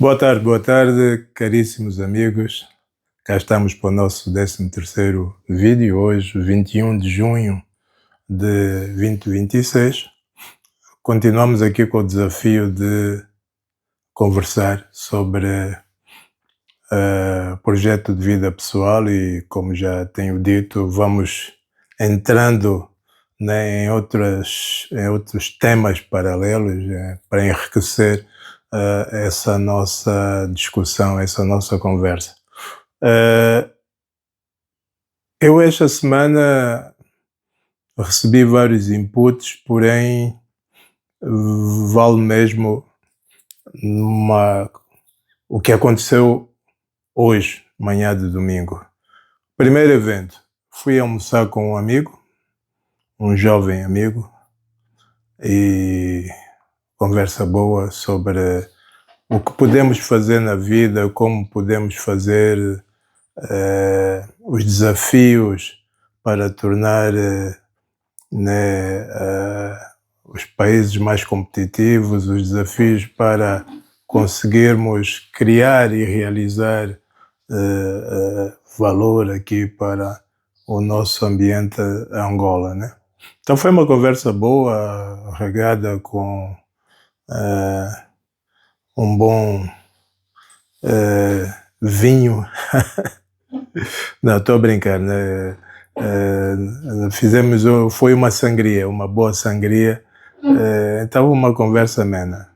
Boa tarde, caríssimos amigos. Cá estamos para o nosso 13º vídeo, hoje, 21 de junho de 2026. Continuamos aqui com o desafio de conversar sobre projeto de vida pessoal e, como já tenho dito, vamos entrando, né, em outros temas paralelos para enriquecer essa nossa discussão, essa nossa conversa. Eu esta semana recebi vários inputs, porém vale mesmo o que aconteceu hoje, manhã de domingo. Primeiro evento, fui almoçar com um amigo, um jovem amigo, e conversa boa sobre o que podemos fazer na vida, como podemos fazer os desafios para tornar os países mais competitivos, os desafios para conseguirmos criar e realizar valor aqui para o nosso ambiente Angola, né? Então foi uma conversa boa, regada com um bom vinho. Não, estou a brincar, né? Foi uma sangria, uma boa sangria, então uma conversa amena.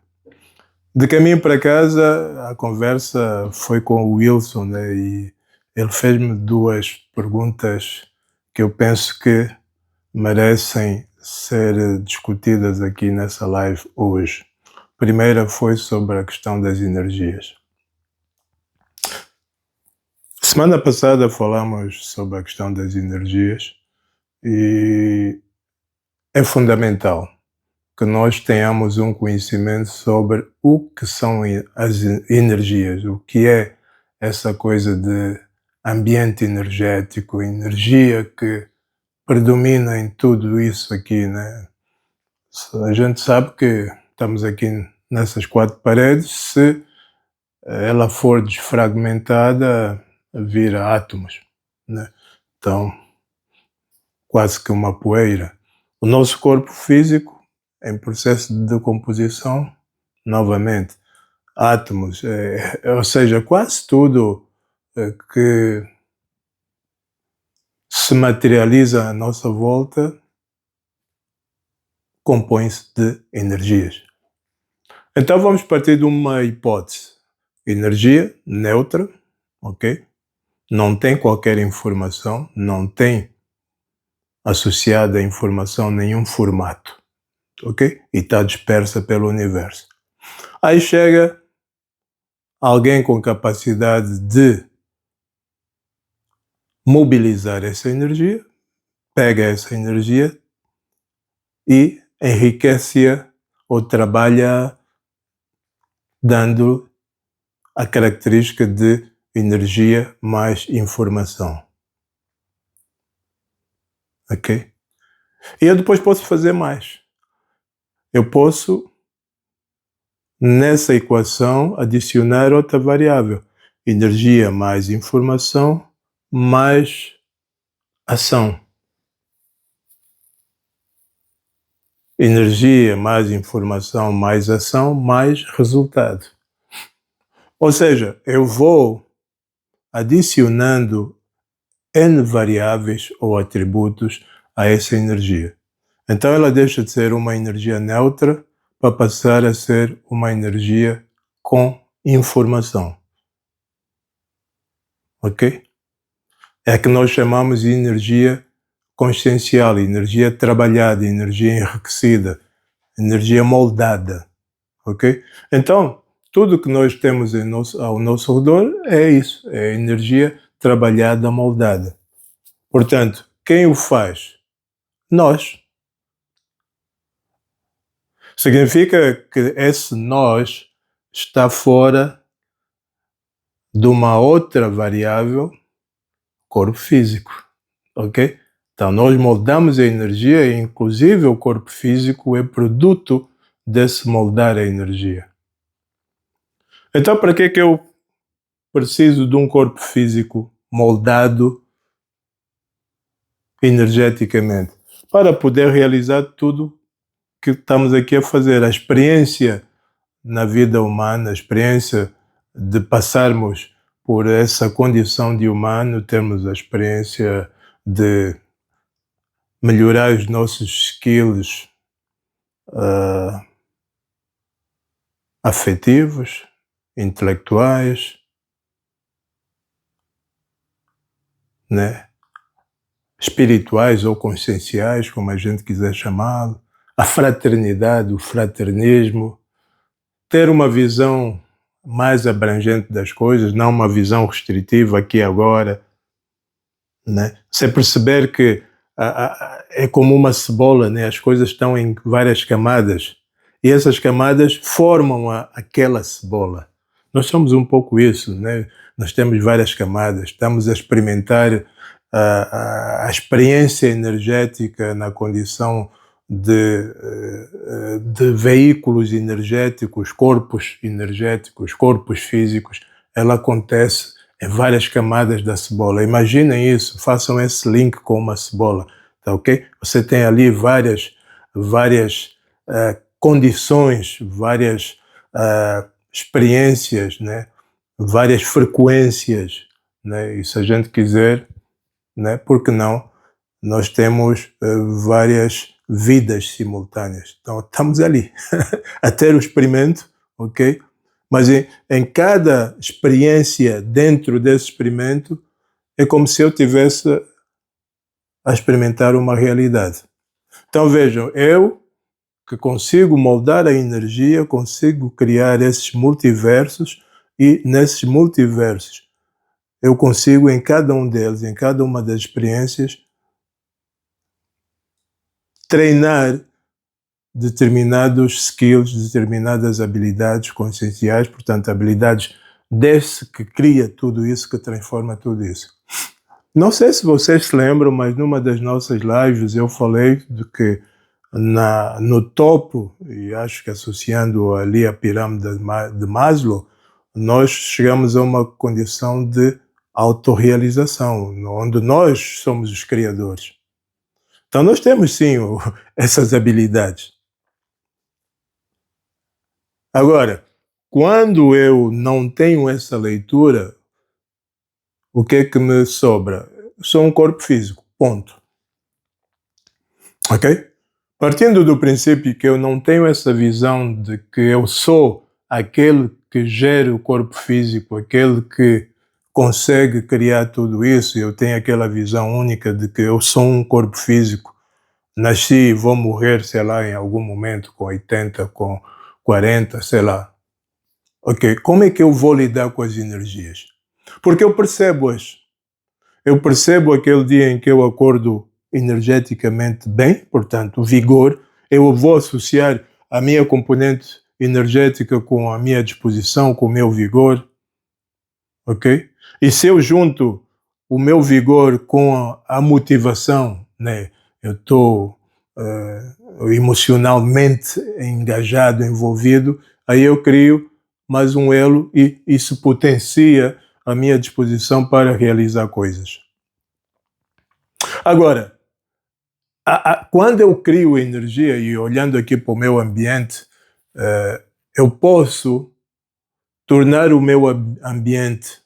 De caminho para casa, a conversa foi com o Wilson, né? E ele fez-me duas perguntas que eu penso que merecem ser discutidas aqui nessa live hoje. A primeira foi sobre a questão das energias. Semana passada falamos sobre a questão das energias e é fundamental que nós tenhamos um conhecimento sobre o que são as energias, o que é essa coisa de ambiente energético, energia que predomina em tudo isso aqui, né? A gente sabe que estamos aqui nessas quatro paredes, se ela for desfragmentada, vira átomos, né? Então, quase que uma poeira. O nosso corpo físico, em processo de decomposição, novamente, átomos, ou seja, quase tudo que se materializa à nossa volta compõe-se de energias. Então vamos partir de uma hipótese. Energia neutra, ok? Não tem qualquer informação, não tem associada a informação nenhum formato, ok? E está dispersa pelo universo. Aí chega alguém com capacidade de mobilizar essa energia, pega essa energia e enriquece-a ou trabalha dando a característica de energia mais informação. Ok? E eu depois posso fazer mais. Eu posso, nessa equação, adicionar outra variável. Energia mais informação mais ação. Energia mais informação mais ação mais resultado. Ou seja, eu vou adicionando N variáveis ou atributos a essa energia. Então ela deixa de ser uma energia neutra para passar a ser uma energia com informação. Ok? É que nós chamamos de energia consciencial, energia trabalhada, energia enriquecida, energia moldada. Ok? Então, tudo que nós temos ao nosso redor é isso, é energia trabalhada, moldada. Portanto, quem o faz? Nós. Significa que esse nós está fora de uma outra variável, corpo físico, ok? Então, nós moldamos a energia e, inclusive, o corpo físico é produto desse moldar a energia. Então, para que é que eu preciso de um corpo físico moldado energeticamente? Para poder realizar tudo que estamos aqui a fazer. A experiência na vida humana, a experiência de passarmos por essa condição de humano, termos a experiência de melhorar os nossos skills afetivos, intelectuais, né? Espirituais ou conscienciais, como a gente quiser chamá-lo, a fraternidade, o fraternismo, ter uma visão mais abrangente das coisas, não uma visão restritiva aqui e agora, né? Você perceber que é como uma cebola, né? As coisas estão em várias camadas e essas camadas formam aquela cebola. Nós somos um pouco isso, né? Nós temos várias camadas, estamos a experimentar a experiência energética na condição de veículos energéticos, corpos físicos, ela acontece em várias camadas da cebola. Imaginem isso, façam esse link com uma cebola, tá ok? Você tem ali várias condições, várias experiências, né? Várias frequências, né? E se a gente quiser, né? Por que não? Nós temos várias vidas simultâneas. Então, estamos ali a ter o experimento, ok? Mas em cada experiência dentro desse experimento, é como se eu tivesse a experimentar uma realidade. Então, vejam, eu que consigo moldar a energia, consigo criar esses multiversos, e nesses multiversos eu consigo, em cada um deles, em cada uma das experiências, treinar determinados skills, determinadas habilidades conscienciais, portanto, habilidades desse que cria tudo isso, que transforma tudo isso. Não sei se vocês se lembram, mas numa das nossas lives eu falei de que no topo, e acho que associando ali a pirâmide de Maslow, nós chegamos a uma condição de autorrealização, onde nós somos os criadores. Então nós temos sim essas habilidades. Agora, quando eu não tenho essa leitura, o que é que me sobra? Sou um corpo físico, ponto. Ok? Partindo do princípio que eu não tenho essa visão de que eu sou aquele que gera o corpo físico, aquele que consegue criar tudo isso, eu tenho aquela visão única de que eu sou um corpo físico, nasci e vou morrer, sei lá, em algum momento, com 80, com 40, sei lá. Ok, como é que eu vou lidar com as energias? Porque eu percebo-as. Eu percebo aquele dia em que eu acordo energeticamente bem, portanto, vigor, eu vou associar a minha componente energética com a minha disposição, com o meu vigor, ok? E se eu junto o meu vigor com a motivação, né? Eu estou emocionalmente engajado, envolvido, aí eu crio mais um elo e isso potencia a minha disposição para realizar coisas. Agora, quando eu crio energia, e olhando aqui para o meu ambiente, eu posso tornar o meu ambiente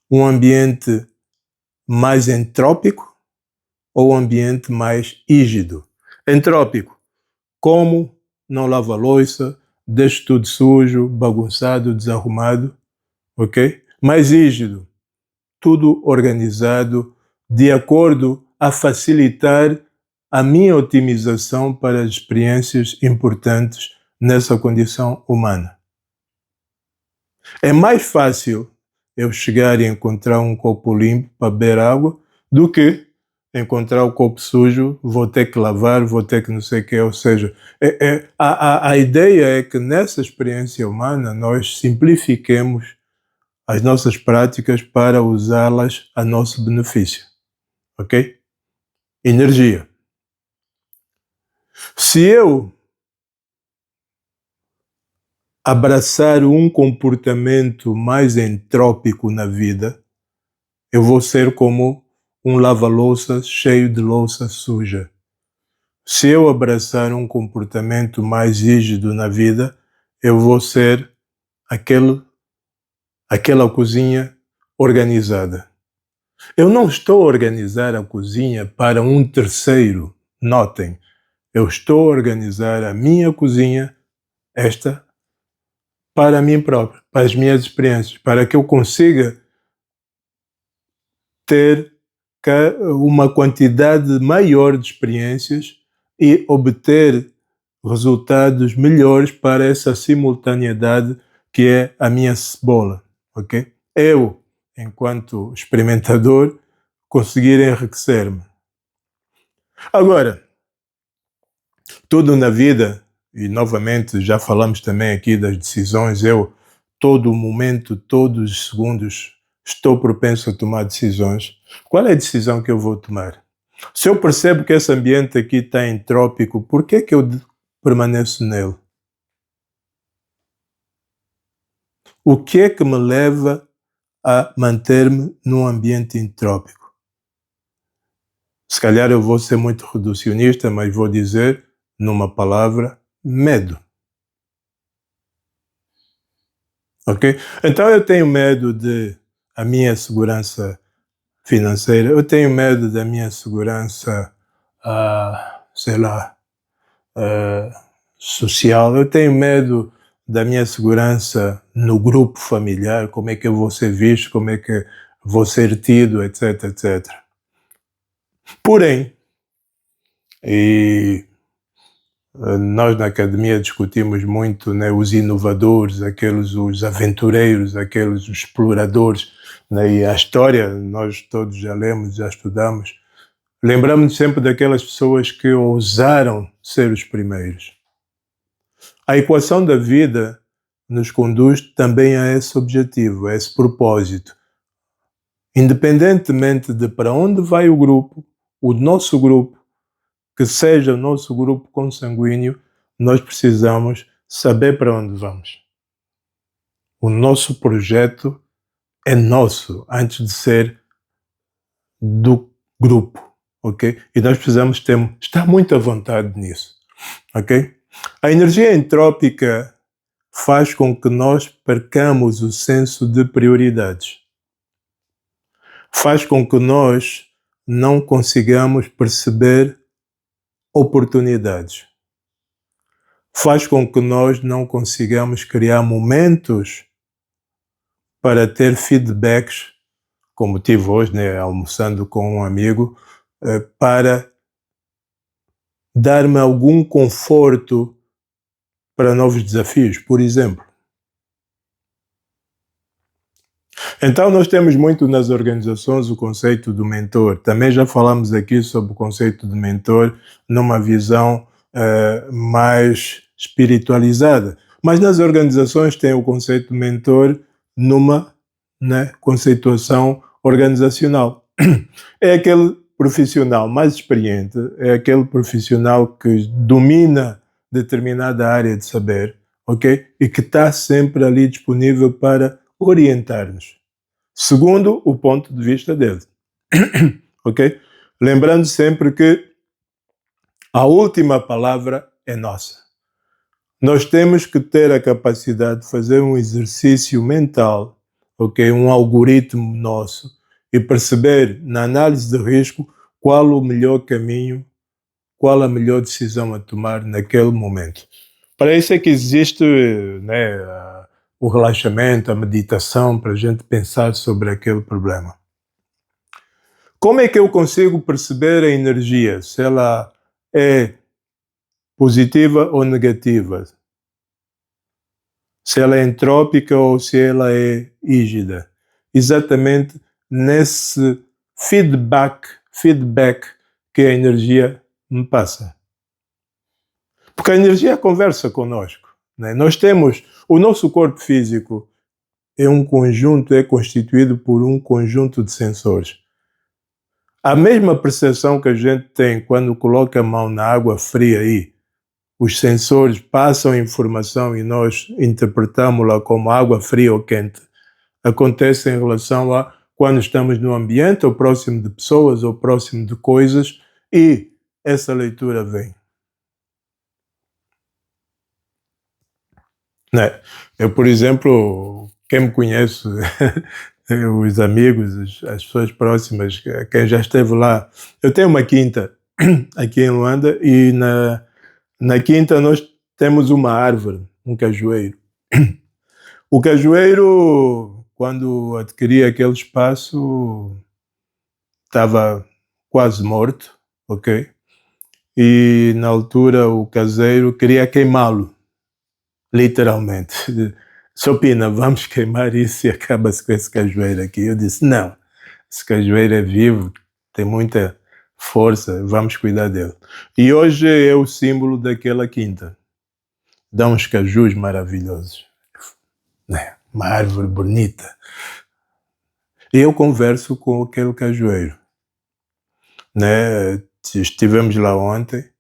um ambiente mais entrópico ou um ambiente mais rígido. Entrópico, como não lavo a louça, deixo tudo sujo, bagunçado, desarrumado, ok? Mais rígido, tudo organizado, de acordo a facilitar a minha otimização para as experiências importantes nessa condição humana. É mais fácil eu chegar e encontrar um copo limpo para beber água do que encontrar o copo sujo, vou ter que lavar, vou ter que não sei o que, ou seja, a ideia é que nessa experiência humana nós simplifiquemos as nossas práticas para usá-las a nosso benefício, ok? Energia. Se eu abraçar um comportamento mais entrópico na vida, eu vou ser como um lava-louças cheio de louça suja. Se eu abraçar um comportamento mais rígido na vida, eu vou ser aquela cozinha organizada. Eu não estou a organizar a cozinha para um terceiro, notem. Eu estou a organizar a minha cozinha, esta, para mim próprio, para as minhas experiências, para que eu consiga ter uma quantidade maior de experiências e obter resultados melhores para essa simultaneidade que é a minha cebola, ok? Eu, enquanto experimentador, conseguir enriquecer-me. Agora, tudo na vida, e novamente já falamos também aqui das decisões, eu, todo momento, todos os segundos, estou propenso a tomar decisões. Qual é a decisão que eu vou tomar? Se eu percebo que esse ambiente aqui está entrópico, por que é que eu permaneço nele? O que é que me leva a manter-me num ambiente entrópico? Se calhar eu vou ser muito reducionista, mas vou dizer, numa palavra, medo. Ok? Então eu tenho medo de a minha segurança financeira, eu tenho medo da minha segurança, sei lá, social, eu tenho medo da minha segurança no grupo familiar, como é que eu vou ser visto, como é que vou ser tido, etc, etc. Porém, e nós na academia discutimos muito, né, os inovadores, os aventureiros, aqueles exploradores, né, e a história, nós todos já lemos, já estudamos, lembramos sempre daquelas pessoas que ousaram ser os primeiros. A equação da vida nos conduz também a esse objetivo, a esse propósito. Independentemente de para onde vai o grupo, o nosso grupo, que seja o nosso grupo consanguíneo, nós precisamos saber para onde vamos. O nosso projeto é nosso, antes de ser do grupo, ok? E nós precisamos estar muito à vontade nisso, ok? A energia entrópica faz com que nós percamos o senso de prioridades. Faz com que nós não consigamos perceber oportunidades. Faz com que nós não consigamos criar momentos para ter feedbacks, como tive hoje, né, almoçando com um amigo, para dar-me algum conforto para novos desafios, por exemplo. Então nós temos muito nas organizações o conceito do mentor. Também já falamos aqui sobre o conceito de mentor numa visão mais espiritualizada. Mas nas organizações tem o conceito de mentor numa, né, conceituação organizacional. É aquele profissional mais experiente, é aquele profissional que domina determinada área de saber, ok? E que está sempre ali disponível para orientar-nos, segundo o ponto de vista dele. Ok? Lembrando sempre que a última palavra é nossa. Nós temos que ter a capacidade de fazer um exercício mental, ok? Um algoritmo nosso, e perceber, na análise de risco, qual o melhor caminho, qual a melhor decisão a tomar naquele momento. Para isso é que existe, né, o relaxamento, a meditação, para a gente pensar sobre aquele problema. Como é que eu consigo perceber a energia, se ela é positiva ou negativa? Se ela é entrópica ou se ela é rígida? Exatamente nesse feedback que a energia me passa. Porque a energia conversa conosco, né? Nós temos, o nosso corpo físico é constituído por um conjunto de sensores. A mesma percepção que a gente tem quando coloca a mão na água fria aí, os sensores passam informação e nós interpretamos-la como água fria ou quente, acontece em relação a quando estamos no ambiente, ou próximo de pessoas, ou próximo de coisas, e essa leitura vem. Né? Eu, por exemplo, quem me conhece, os amigos, as pessoas próximas, quem já esteve lá, eu tenho uma quinta aqui em Luanda e na quinta nós temos uma árvore, um cajueiro. O cajueiro, quando adquiri aquele espaço, estava quase morto, ok? E na altura o caseiro queria queimá-lo, literalmente. Sopina, vamos queimar isso e acaba-se com esse cajueiro aqui. Eu disse, não, esse cajueiro é vivo, tem muita força, vamos cuidar dele. E hoje é o símbolo daquela quinta. Dá uns cajus maravilhosos, né? Uma árvore bonita. E eu converso com aquele cajueiro, né? Estivemos lá ontem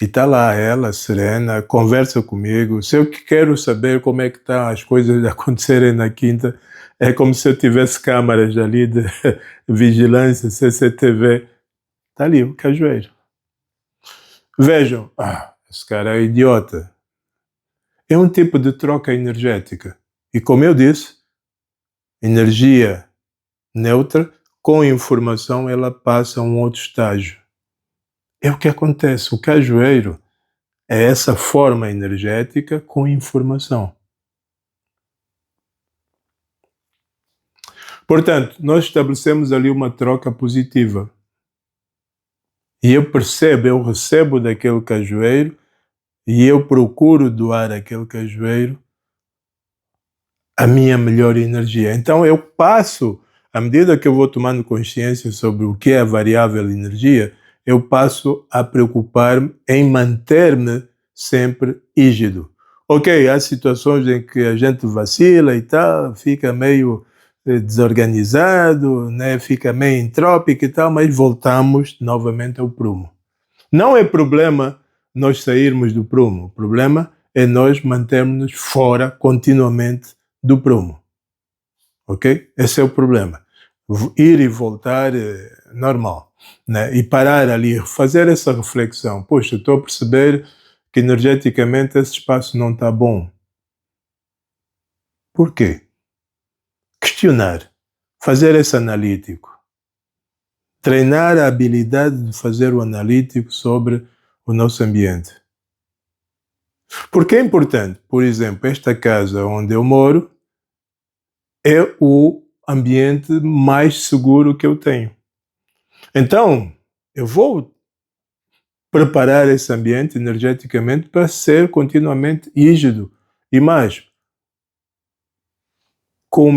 e está lá ela, serena, conversa comigo. Se eu quero saber como é que estão as coisas a acontecerem na quinta, é como se eu tivesse câmaras ali de vigilância, CCTV. Está ali o cajueiro. Vejam, esse cara é idiota. É um tipo de troca energética. E como eu disse, energia neutra, com informação, ela passa a um outro estágio. É o que acontece. O cajueiro é essa forma energética com informação. Portanto, nós estabelecemos ali uma troca positiva. E eu percebo, eu recebo daquele cajueiro e eu procuro doar àquele cajueiro a minha melhor energia. Então eu passo, à medida que eu vou tomando consciência sobre o que é a variável energia, eu passo a preocupar-me em manter-me sempre rígido. Ok, há situações em que a gente vacila e tal, fica meio desorganizado, né? Fica meio entrópico e tal, mas voltamos novamente ao prumo. Não é problema nós sairmos do prumo, o problema é nós mantermos-nos fora continuamente do prumo. Ok? Esse é o problema. Ir e voltar é normal, né? E parar ali, fazer essa reflexão. Poxa, estou a perceber que energeticamente esse espaço não está bom. Por quê? Questionar, fazer esse analítico. Treinar a habilidade de fazer o analítico sobre o nosso ambiente. Porque é importante, por exemplo, esta casa onde eu moro é o ambiente mais seguro que eu tenho. Então, eu vou preparar esse ambiente energeticamente para ser continuamente rígido e mais com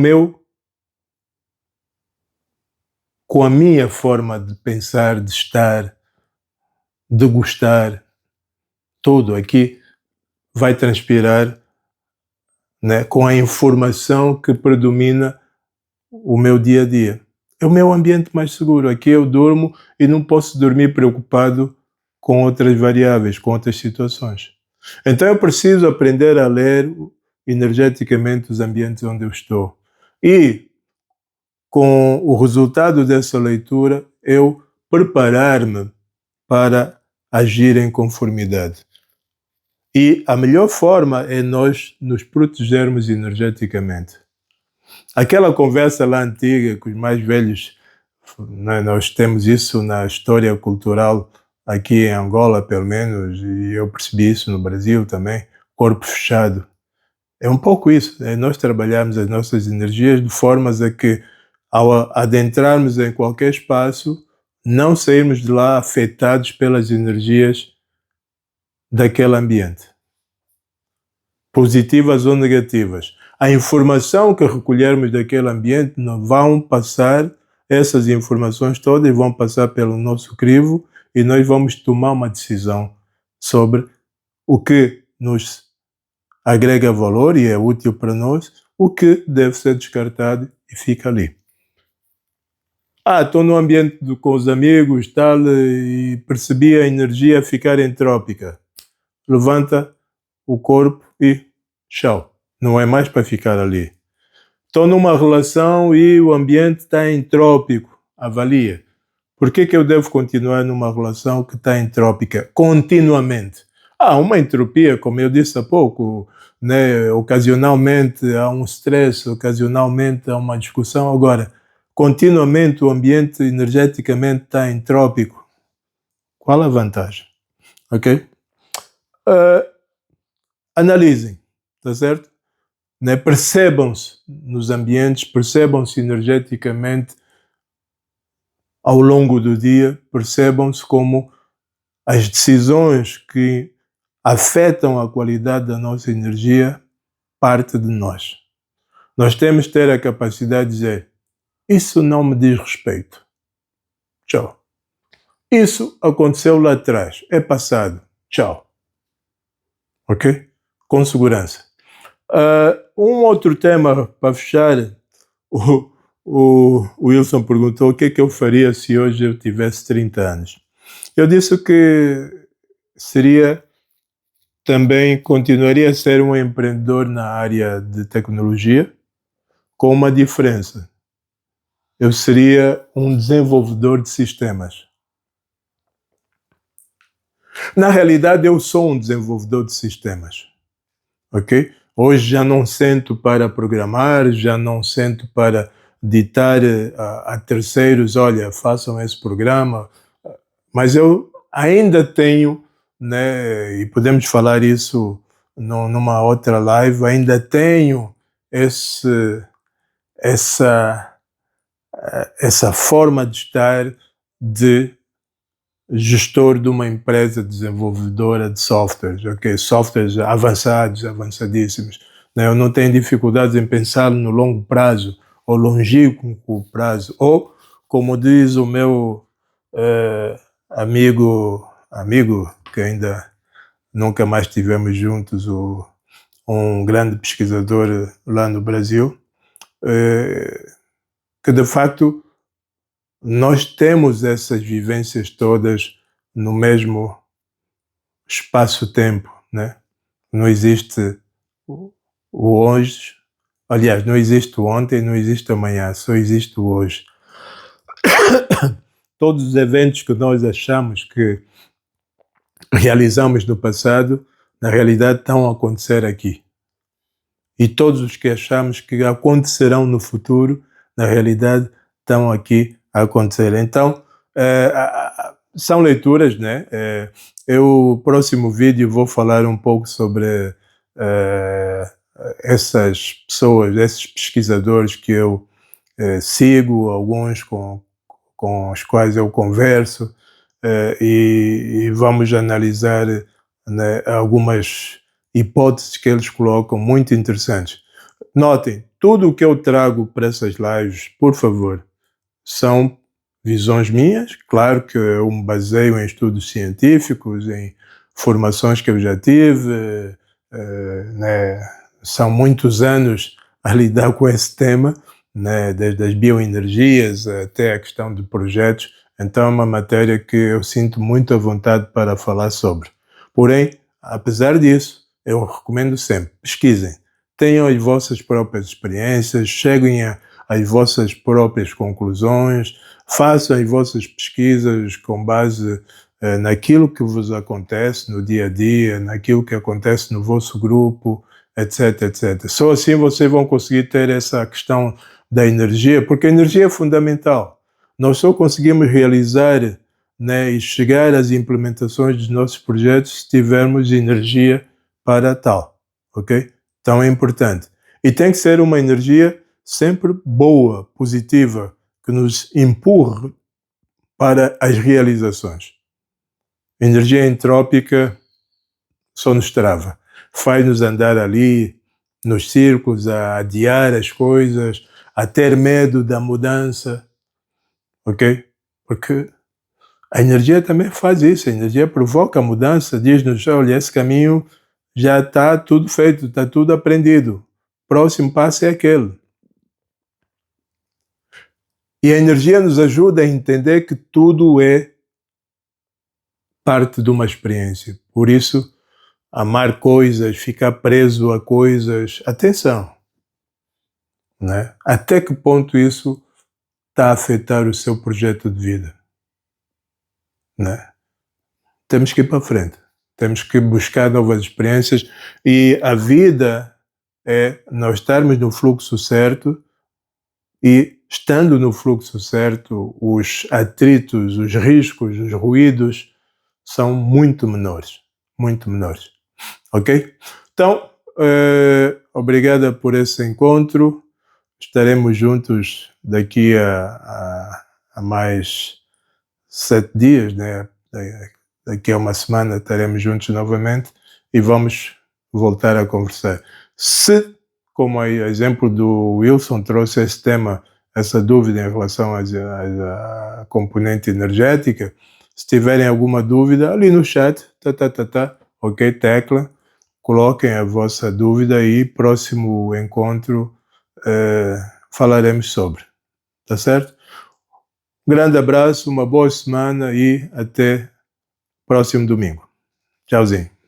a minha forma de pensar, de estar, de gostar, tudo aqui vai transpirar, né, com a informação que predomina o meu dia a dia. É o meu ambiente mais seguro. Aqui eu durmo e não posso dormir preocupado com outras variáveis, com outras situações. Então eu preciso aprender a ler energeticamente os ambientes onde eu estou. E com o resultado dessa leitura, eu preparar-me para agir em conformidade. E a melhor forma é nós nos protegermos energeticamente. Aquela conversa lá antiga com os mais velhos, nós temos isso na história cultural aqui em Angola, pelo menos, e eu percebi isso no Brasil também, corpo fechado. É um pouco isso, nós trabalhamos as nossas energias de formas a que, ao adentrarmos em qualquer espaço, não sairmos de lá afetados pelas energias daquele ambiente, positivas ou negativas. A informação que recolhermos daquele ambiente não vão passar, essas informações todas vão passar pelo nosso crivo e nós vamos tomar uma decisão sobre o que nos agrega valor e é útil para nós, o que deve ser descartado e fica ali. Estou no ambiente com os amigos, tal, e percebi a energia ficar entrópica. levanta o corpo e tchau. Não é mais para ficar ali. Estou numa relação e o ambiente está entrópico. Avalia. Por que eu devo continuar numa relação que está entrópica continuamente? Há uma entropia, como eu disse há pouco, né? Ocasionalmente há um stress, ocasionalmente há uma discussão. Agora, continuamente o ambiente energeticamente está entrópico. Qual a vantagem? Ok? Analisem, tá certo? Né? Percebam-se nos ambientes, percebam-se energeticamente ao longo do dia, percebam-se como as decisões que afetam a qualidade da nossa energia parte de nós. Nós temos que ter a capacidade de dizer: isso não me diz respeito. Tchau. Isso aconteceu lá atrás, é passado. Tchau. Ok? Com segurança. Um outro tema para fechar, o Wilson perguntou o que é que eu faria se hoje eu tivesse 30 anos. Eu disse que continuaria a ser um empreendedor na área de tecnologia, com uma diferença. Eu seria um desenvolvedor de sistemas. Na realidade, eu sou um desenvolvedor de sistemas. Ok? Hoje já não sento para programar, já não sento para ditar a terceiros, olha, façam esse programa, mas eu ainda tenho, né, e podemos falar isso numa outra live, ainda tenho essa forma de estar de gestor de uma empresa desenvolvedora de softwares, ok? Softwares avançados, avançadíssimos. Eu não tenho dificuldades em pensar no longo prazo, ou longínquo prazo, ou, como diz o meu amigo, que ainda nunca mais estivemos juntos, um grande pesquisador lá no Brasil, que de facto nós temos essas vivências todas no mesmo espaço-tempo, né? Não existe o hoje, aliás, não existe o ontem, não existe amanhã, só existe o hoje. Todos os eventos que nós achamos que realizamos no passado, na realidade estão a acontecer aqui. E todos os que achamos que acontecerão no futuro, na realidade estão aqui a acontecer. Então, são leituras, né? Eu, próximo vídeo, vou falar um pouco sobre essas pessoas, esses pesquisadores que eu sigo, alguns com os quais eu converso, e vamos analisar, né, algumas hipóteses que eles colocam muito interessantes. Notem, tudo o que eu trago para essas lives, por favor, são visões minhas. Claro que eu me baseio em estudos científicos, em formações que eu já tive, né? São muitos anos a lidar com esse tema, né? Desde as bioenergias até a questão de projetos. Então é uma matéria que eu sinto muita vontade para falar sobre. Porém, apesar disso, eu recomendo sempre, pesquisem, tenham as vossas próprias experiências, cheguem às vossas próprias conclusões, façam as vossas pesquisas com base naquilo que vos acontece no dia a dia, naquilo que acontece no vosso grupo, etc, etc. Só assim vocês vão conseguir ter essa questão da energia, porque a energia é fundamental. Nós só conseguimos realizar, né, e chegar às implementações dos nossos projetos se tivermos energia para tal, ok? Então é importante. E tem que ser uma energia sempre boa, positiva, que nos empurre para as realizações. Energia entrópica só nos trava, faz-nos andar ali nos círculos, a adiar as coisas, a ter medo da mudança, ok? Porque a energia também faz isso, a energia provoca a mudança, diz-nos, olha, esse caminho já está tudo feito, está tudo aprendido, próximo passo é aquele. E a energia nos ajuda a entender que tudo é parte de uma experiência. Por isso, amar coisas, ficar preso a coisas. Atenção, né? Até que ponto isso está a afetar o seu projeto de vida, né? Temos que ir para frente, temos que buscar novas experiências e a vida é nós estarmos no fluxo certo e, estando no fluxo certo, os atritos, os riscos, os ruídos são muito menores, ok? Então, obrigada por esse encontro, estaremos juntos daqui a mais 7 dias, né? Daqui a uma semana estaremos juntos novamente e vamos voltar a conversar. Se, como o exemplo do Wilson trouxe esse tema, essa dúvida em relação à componente energética, se tiverem alguma dúvida, ali no chat, ok, tecla, coloquem a vossa dúvida e próximo encontro falaremos sobre. Tá certo? Grande abraço, uma boa semana e até próximo domingo. Tchauzinho.